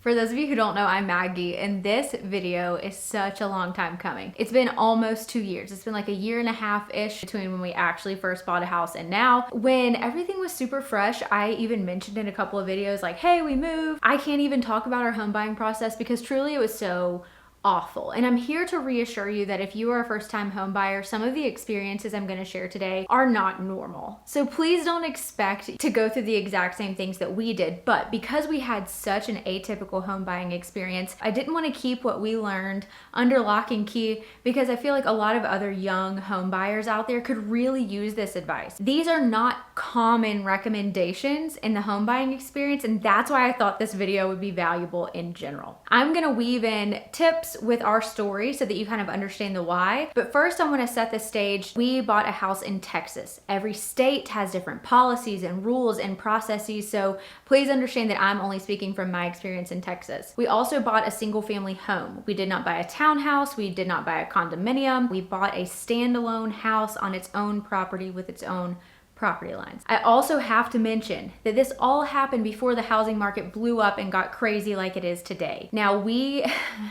For those of you who don't know, I'm Maggie, and this video is such a long time coming. It's been almost 2 years. It's been like a year and a half-ish between when we actually first bought a house and now. When everything was super fresh, I even mentioned in a couple of videos like, hey, we moved. I can't even talk about our home buying process because truly it was so awful. And I'm here to reassure you that if you are a first-time home buyer, some of the experiences I'm going to share today are not normal. So please don't expect to go through the exact same things that we did. But because we had such an atypical home buying experience, I didn't want to keep what we learned under lock and key because I feel like a lot of other young home buyers out there could really use this advice. These are not common recommendations in the home buying experience, and that's why I thought this video would be valuable in general. I'm going to weave in tips with our story so that you kind of understand the why. But first I want to set the stage. We bought a house in Texas. Every state has different policies and rules and processes, so please understand that I'm only speaking from my experience in Texas. We also bought a single family home. We did not buy a townhouse. We did not buy a condominium. We bought a standalone house on its own property with its own property lines. I also have to mention that this all happened before the housing market blew up and got crazy like it is today. Now, we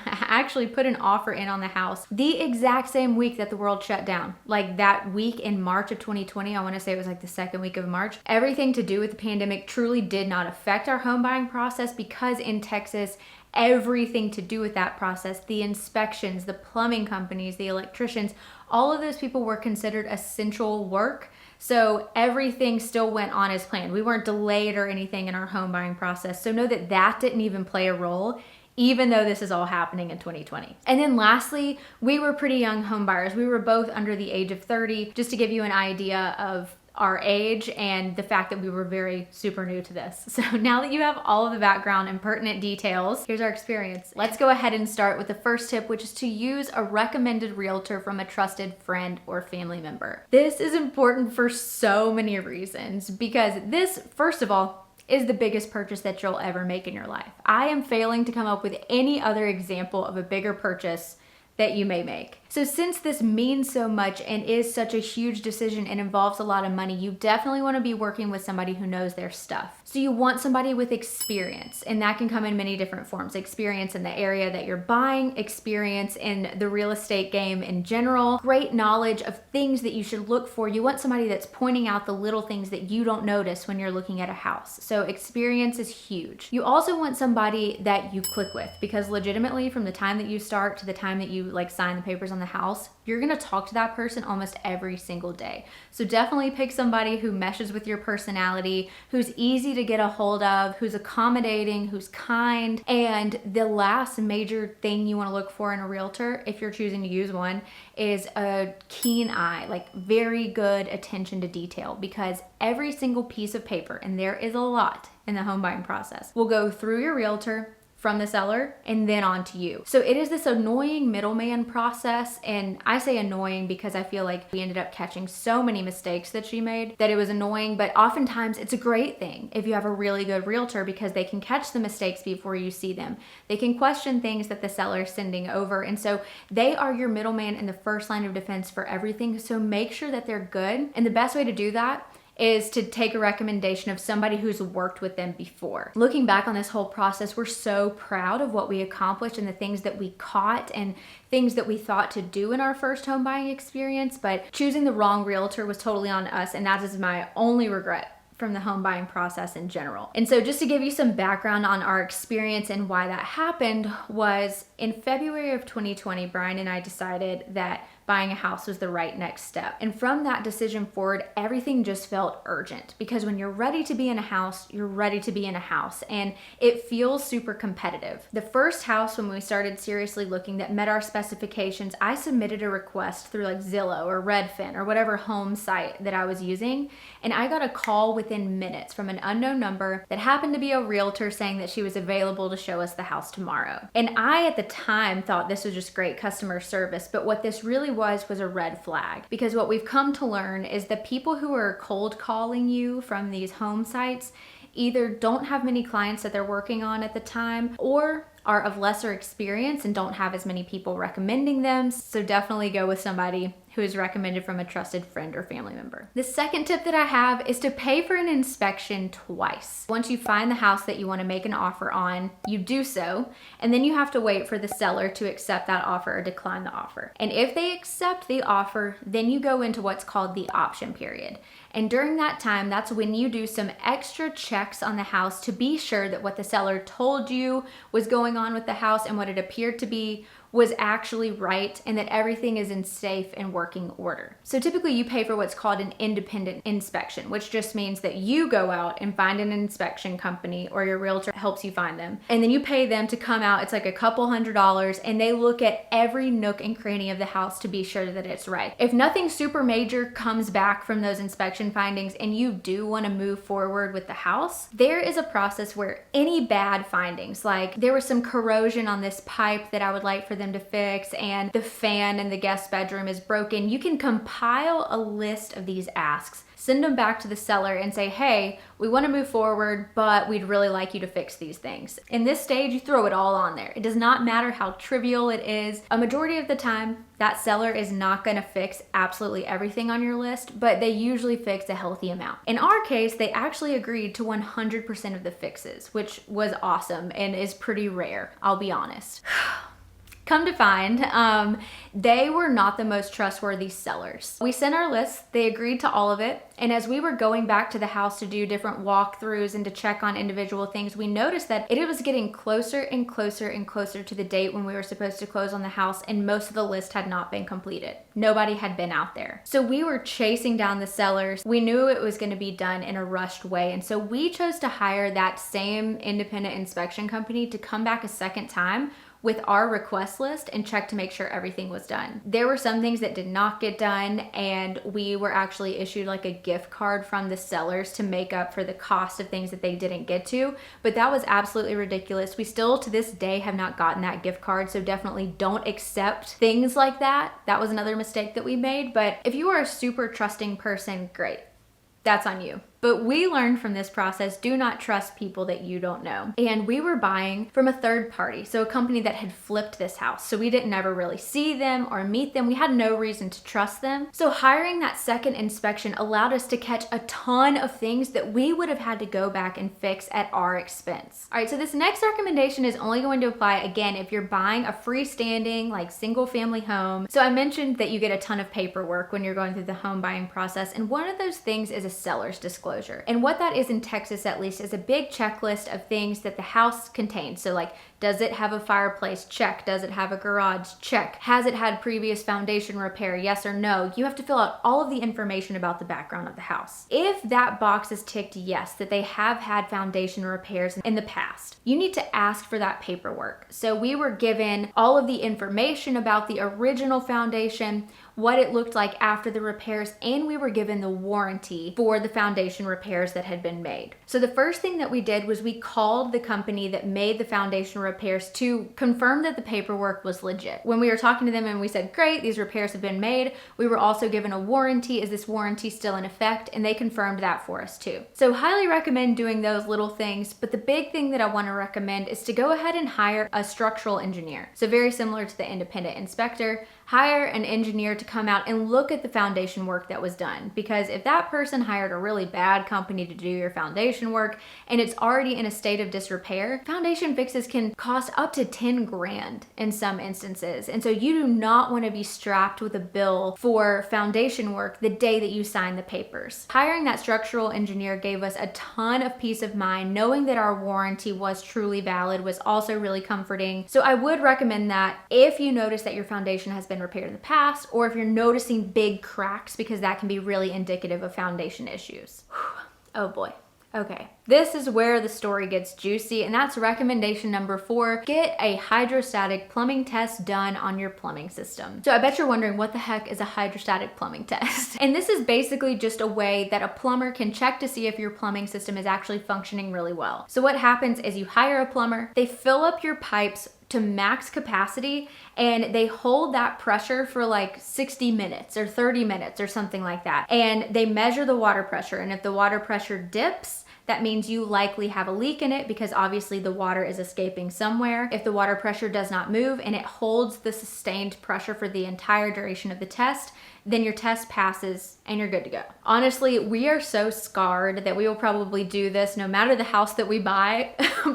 actually put an offer in on the house the exact same week that the world shut down. Like that week in March of 2020, I want to say it was like the second week of March. Everything to do with the pandemic truly did not affect our home buying process because in Texas, everything to do with that process, the inspections, the plumbing companies, the electricians, all of those people were considered essential work. So everything still went on as planned. We weren't delayed or anything in our home buying process. So know that that didn't even play a role, even though this is all happening in 2020. And then lastly, we were pretty young home buyers. We were both under the age of 30, just to give you an idea of our age and the fact that we were very super new to this. So now that you have all of the background and pertinent details, here's our experience. Let's go ahead and start with the first tip, which is to use a recommended realtor from a trusted friend or family member. This is important for so many reasons because this, first of all, is the biggest purchase that you'll ever make in your life. I am failing to come up with any other example of a bigger purchase that you may make. So since this means so much and is such a huge decision and involves a lot of money, you definitely want to be working with somebody who knows their stuff. So you want somebody with experience, and that can come in many different forms. Experience in the area that you're buying, experience in the real estate game in general, great knowledge of things that you should look for. You want somebody that's pointing out the little things that you don't notice when you're looking at a house. So experience is huge. You also want somebody that you click with because legitimately from the time that you start to the time that you like sign the papers on the house, you're gonna talk to that person almost every single day. So definitely pick somebody who meshes with your personality, who's easy to get a hold of, who's accommodating, who's kind. And the last major thing you wanna look for in a realtor, if you're choosing to use one, is a keen eye, like very good attention to detail, because every single piece of paper, and there is a lot in the home buying process, will go through your realtor, from the seller, and then on to you. So it is this annoying middleman process, and I say annoying because I feel like we ended up catching so many mistakes that she made that it was annoying, but oftentimes it's a great thing if you have a really good realtor because they can catch the mistakes before you see them. They can question things that the seller is sending over, and so they are your middleman in the first line of defense for everything, so make sure that they're good. And the best way to do that is to take a recommendation of somebody who's worked with them before. Looking back on this whole process, we're so proud of what we accomplished and the things that we caught and things that we thought to do in our first home buying experience, but choosing the wrong realtor was totally on us, and that is my only regret from the home buying process in general. And so just to give you some background on our experience and why that happened was in February of 2020, Brian and I decided that buying a house was the right next step. And from that decision forward, everything just felt urgent because when you're ready to be in a house, you're ready to be in a house, and it feels super competitive. The first house when we started seriously looking that met our specifications, I submitted a request through like Zillow or Redfin or whatever home site that I was using, and I got a call within minutes from an unknown number that happened to be a realtor saying that she was available to show us the house tomorrow. And I at the time thought this was just great customer service, but what this really was a red flag, because what we've come to learn is the people who are cold calling you from these home sites either don't have many clients that they're working on at the time or are of lesser experience and don't have as many people recommending them. So definitely go with somebody who who is recommended from a trusted friend or family member. The second tip that I have is to pay for an inspection twice. Once you find the house that you want to make an offer on, you do so, and then you have to wait for the seller to accept that offer or decline the offer. And if they accept the offer, then you go into what's called the option period. And during that time, that's when you do some extra checks on the house to be sure that what the seller told you was going on with the house and what it appeared to be was actually right, and that everything is in safe and working order. So typically you pay for what's called an independent inspection, which just means that you go out and find an inspection company, or your realtor helps you find them. And then you pay them to come out. It's like a couple $100s, and they look at every nook and cranny of the house to be sure that it's right. If nothing super major comes back from those inspection findings and you do want to move forward with the house, there is a process where any bad findings, like there was some corrosion on this pipe that I would like for them to fix, and the fan in the guest bedroom is broken, you can compile a list of these asks, send them back to the seller and say, hey, we want to move forward, but we'd really like you to fix these things. In this stage, you throw it all on there. It does not matter how trivial it is. A majority of the time, that seller is not going to fix absolutely everything on your list, but they usually fix a healthy amount. In our case, they actually agreed to 100% of the fixes, which was awesome and is pretty rare, I'll be honest. Come to find, they were not the most trustworthy sellers. We sent our list, they agreed to all of it, and as we were going back to the house to do different walkthroughs and to check on individual things, we noticed that it was getting closer and closer and closer to the date when we were supposed to close on the house, and most of the list had not been completed. Nobody had been out there. So we were chasing down the sellers. We knew it was going to be done in a rushed way, and so we chose to hire that same independent inspection company to come back a second time with our request list and check to make sure everything was done. There were some things that did not get done, and we were actually issued like a gift card from the sellers to make up for the cost of things that they didn't get to, but that was absolutely ridiculous. We still to this day have not gotten that gift card, so definitely don't accept things like that. That was another mistake that we made, but if you are a super trusting person, great. That's on you. But we learned from this process, do not trust people that you don't know. And we were buying from a third party, so a company that had flipped this house. So we didn't ever really see them or meet them. We had no reason to trust them. So hiring that second inspection allowed us to catch a ton of things that we would have had to go back and fix at our expense. All right, so this next recommendation is only going to apply, again, if you're buying a freestanding, like single family home. So I mentioned that you get a ton of paperwork when you're going through the home buying process. And one of those things is a seller's disclosure. And what that is in Texas, at least, is a big checklist of things that the house contains. So like, does it have a fireplace? Check. Does it have a garage? Check. Has it had previous foundation repair? Yes or no? You have to fill out all of the information about the background of the house. If that box is ticked yes, that they have had foundation repairs in the past, you need to ask for that paperwork. So we were given all of the information about the original foundation, what it looked like after the repairs, and we were given the warranty for the foundation repairs that had been made. So the first thing that we did was we called the company that made the foundation repairs to confirm that the paperwork was legit. When we were talking to them and we said, great, these repairs have been made, we were also given a warranty. Is this warranty still in effect? And they confirmed that for us too. So highly recommend doing those little things, but the big thing that I want to recommend is to go ahead and hire a structural engineer. So very similar to the independent inspector, hire an engineer to come out and look at the foundation work that was done. Because if that person hired a really bad company to do your foundation work and it's already in a state of disrepair, foundation fixes can cost up to 10 grand in some instances. And so you do not want to be strapped with a bill for foundation work the day that you sign the papers. Hiring that structural engineer gave us a ton of peace of mind. Knowing that our warranty was truly valid was also really comforting. So I would recommend that if you notice that your foundation has been repaired in the past, or if you're noticing big cracks, because that can be really indicative of foundation issues. Oh boy. Okay, this is where the story gets juicy, and that's recommendation number 4. Get a hydrostatic plumbing test done on your plumbing system. So I bet you're wondering, what the heck is a hydrostatic plumbing test? And this is basically just a way that a plumber can check to see if your plumbing system is actually functioning really well. So what happens is you hire a plumber, they fill up your pipes to max capacity, and they hold that pressure for like 60 minutes or 30 minutes or something like that. And they measure the water pressure, and if the water pressure dips, that means you likely have a leak in it, because obviously the water is escaping somewhere. If the water pressure does not move and it holds the sustained pressure for the entire duration of the test, then your test passes and you're good to go. Honestly, we are so scarred that we will probably do this no matter the house that we buy.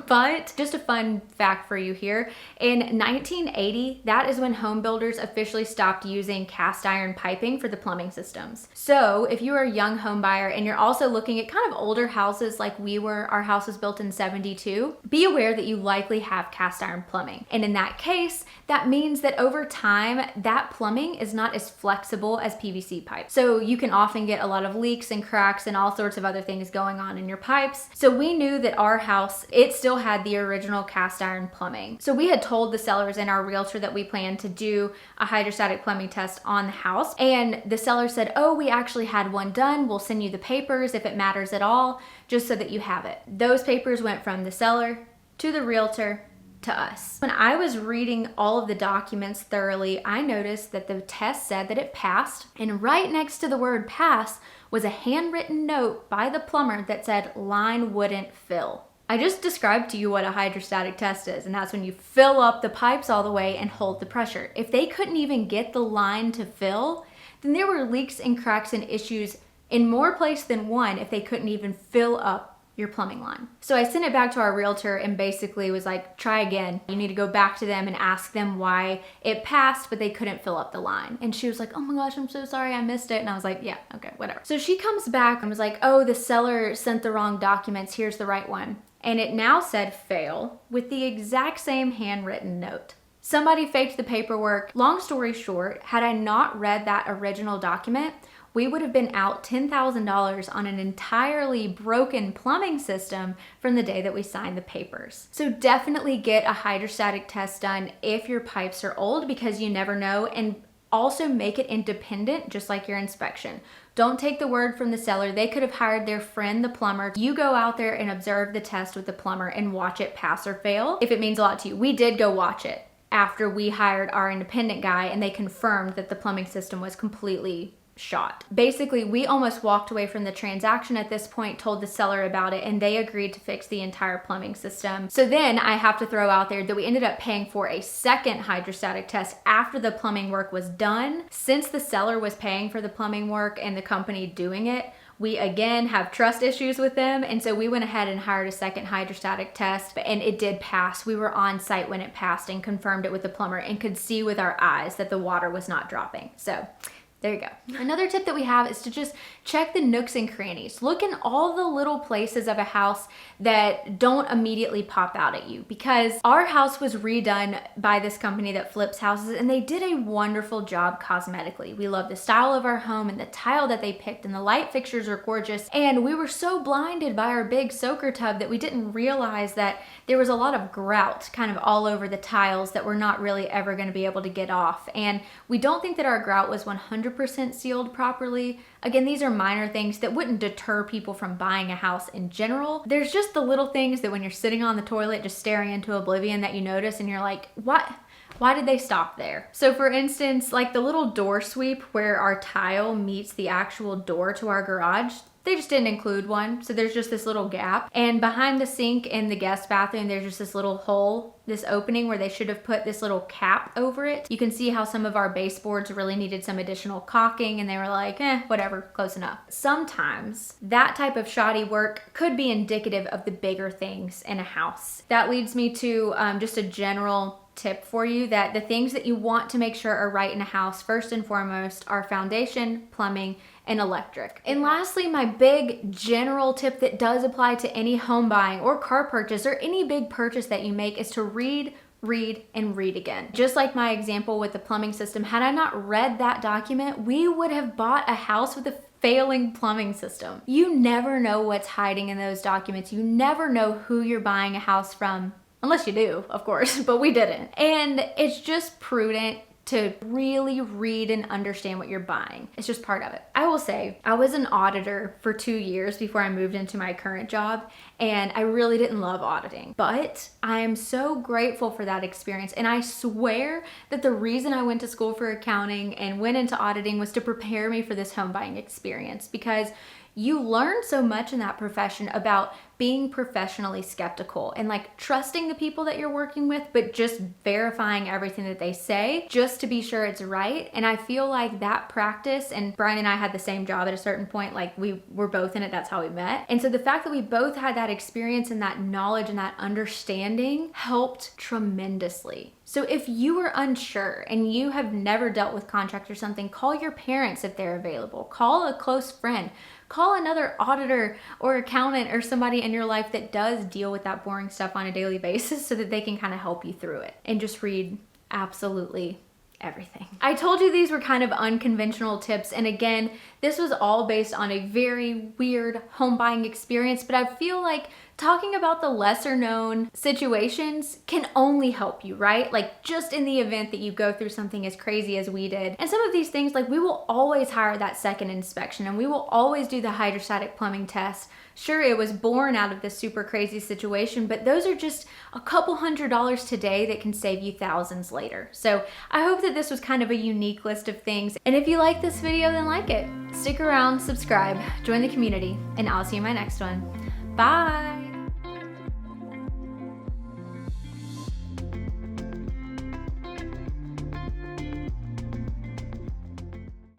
But just a fun fact for you here, in 1980, that is when home builders officially stopped using cast iron piping for the plumbing systems. So if you are a young home buyer and you're also looking at kind of older houses like we were, our house was built in 72, be aware that you likely have cast iron plumbing. And in that case, that means that over time, that plumbing is not as flexible as PVC pipe. So you can often get a lot of leaks and cracks and all sorts of other things going on in your pipes. So we knew that our house, it still had the original cast iron plumbing. So we had told the sellers and our realtor that we planned to do a hydrostatic plumbing test on the house. And the seller said, oh, we actually had one done. We'll send you the papers if it matters at all, just so that you have it. Those papers went from the seller to the realtor to us. When I was reading all of the documents thoroughly, I noticed that the test said that it passed, and right next to the word pass was a handwritten note by the plumber that said line wouldn't fill. I just described to you what a hydrostatic test is, and that's when you fill up the pipes all the way and hold the pressure. If they couldn't even get the line to fill, then there were leaks and cracks and issues in more places than one if they couldn't even fill up your plumbing line. So I sent it back to our realtor and basically was like, try again. You need to go back to them and ask them why it passed, but they couldn't fill up the line. And she was like, oh my gosh, I'm so sorry, I missed it. And I was like, yeah, okay, whatever. So she comes back and was like, oh, the seller sent the wrong documents. Here's the right one. And it now said fail with the exact same handwritten note. Somebody faked the paperwork. Long story short, had I not read that original document, we would have been out $10,000 on an entirely broken plumbing system from the day that we signed the papers. So definitely get a hydrostatic test done if your pipes are old, because you never know, and also make it independent, just like your inspection. Don't take the word from the seller. They could have hired their friend, the plumber. You go out there and observe the test with the plumber and watch it pass or fail if it means a lot to you. We did go watch it after we hired our independent guy, and they confirmed that the plumbing system was completely shot. Basically, we almost walked away from the transaction at this point, told the seller about it, and they agreed to fix the entire plumbing system. So then I have to throw out there that we ended up paying for a second hydrostatic test after the plumbing work was done. Since the seller was paying for the plumbing work and the company doing it, we again have trust issues with them, and so we went ahead and hired a second hydrostatic test, and it did pass. We were on site when it passed and confirmed it with the plumber and could see with our eyes that the water was not dropping. So there you go. Another tip that we have is to just check the nooks and crannies. Look in all the little places of a house that don't immediately pop out at you, because our house was redone by this company that flips houses, and they did a wonderful job cosmetically. We love the style of our home and the tile that they picked, and the light fixtures are gorgeous. And we were so blinded by our big soaker tub that we didn't realize that there was a lot of grout kind of all over the tiles that we're not really ever going to be able to get off. And we don't think that our grout was 100% sealed properly. Again, these are minor things that wouldn't deter people from buying a house in general. There's just the little things that when you're sitting on the toilet just staring into oblivion that you notice and you're like, what? Why did they stop there? So for instance, like the little door sweep where our tile meets the actual door to our garage, they just didn't include one. So there's just this little gap. And behind the sink in the guest bathroom, there's just this little hole, this opening where they should have put this little cap over it. You can see how some of our baseboards really needed some additional caulking, and they were like, whatever, close enough. Sometimes that type of shoddy work could be indicative of the bigger things in a house. That leads me to just a general tip for you, that the things that you want to make sure are right in a house first and foremost are foundation, plumbing, and electric. And lastly, my big general tip that does apply to any home buying or car purchase or any big purchase that you make is to read, and read again. Just like my example with the plumbing system, had I not read that document, we would have bought a house with a failing plumbing system. You never know what's hiding in those documents. You never know who you're buying a house from, unless you do, of course, but we didn't. And it's just prudent to really read and understand what you're buying. It's just part of it. I will say, I was an auditor for 2 years before I moved into my current job, and I really didn't love auditing. But I am so grateful for that experience, and I swear that the reason I went to school for accounting and went into auditing was to prepare me for this home buying experience, because you learn so much in that profession about being professionally skeptical and like trusting the people that you're working with, but just verifying everything that they say just to be sure it's right. And I feel like that practice, and Brian and I had the same job at a certain point, like we were both in it, that's how we met. And so the fact that we both had that experience and that knowledge and that understanding helped tremendously. So if you are unsure and you have never dealt with contracts or something, call your parents if they're available. Call a close friend. Call another auditor or accountant or somebody in your life that does deal with that boring stuff on a daily basis so that they can kind of help you through it. And just read absolutely everything. I told you these were kind of unconventional tips, and again, this was all based on a very weird home buying experience, but I feel like talking about the lesser known situations can only help you, right? Like just in the event that you go through something as crazy as we did. And some of these things, like we will always hire that second inspection and we will always do the hydrostatic plumbing test. Sure, it was born out of this super crazy situation, but those are just a couple $100s today that can save you thousands later. So I hope that this was kind of a unique list of things. And if you like this video, then like it. Stick around, subscribe, join the community, and I'll see you in my next one. Bye.